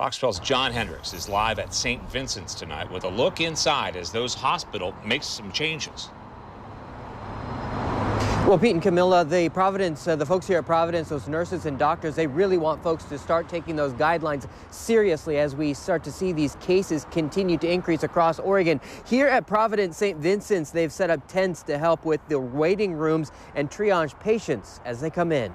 Fox 12's John Hendricks is live at St. Vincent's tonight with a look inside as those hospital makes some changes. Well, Pete and Camilla, the folks here at Providence, those nurses and doctors, they really want folks to start taking those guidelines seriously as we start to see these cases continue to increase across Oregon. Here at Providence St. Vincent's, they've set up tents to help with the waiting rooms and triage patients as they come in.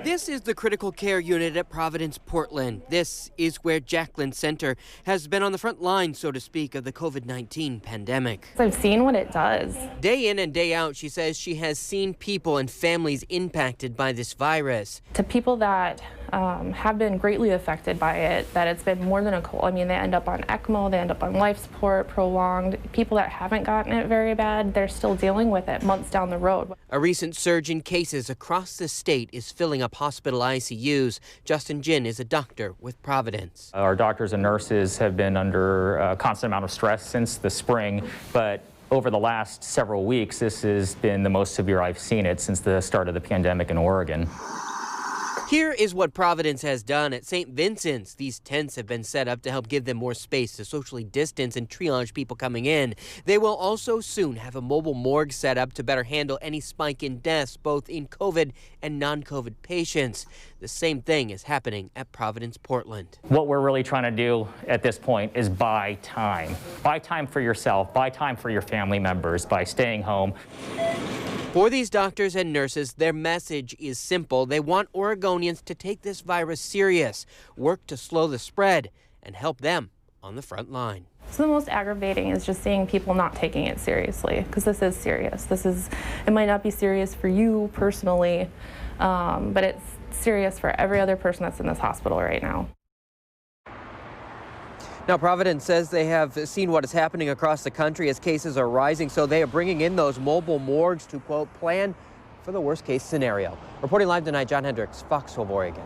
This is the critical care unit at Providence, Portland. This is where Jacqueline Center has been on the front line, so to speak, of the COVID-19 pandemic. I've seen what it does. Day in and day out, she says she has seen people and families impacted by this virus. To people that have been greatly affected by it, that it's been more than a cold. I mean, they end up on ECMO, they end up on life support, prolonged. People that haven't gotten it very bad, they're still dealing with it months down the road. A recent surge in cases across the state is filling up hospital ICUs. Justin Jin is a doctor with Providence. Our doctors and nurses have been under a constant amount of stress since the spring, but over the last several weeks, this has been the most severe I've seen it since the start of the pandemic in Oregon. Here is what Providence has done at St. Vincent's. These tents have been set up to help give them more space to socially distance and triage people coming in. They will also soon have a mobile morgue set up to better handle any spike in deaths, both in COVID and non-COVID patients. The same thing is happening at Providence, Portland. What we're really trying to do at this point is buy time. Buy time for yourself, buy time for your family members by staying home. For these doctors and nurses, their message is simple. They want Oregonians to take this virus serious, work to slow the spread, and help them on the front line. So the most aggravating is just seeing people not taking it seriously, because this is serious. It might not be serious for you personally, but it's serious for every other person that's in this hospital right now. Now, Providence says they have seen what is happening across the country as cases are rising, so they are bringing in those mobile morgues to, quote, plan for the worst case scenario. Reporting live tonight, John Hendricks, Fox 12 Oregon.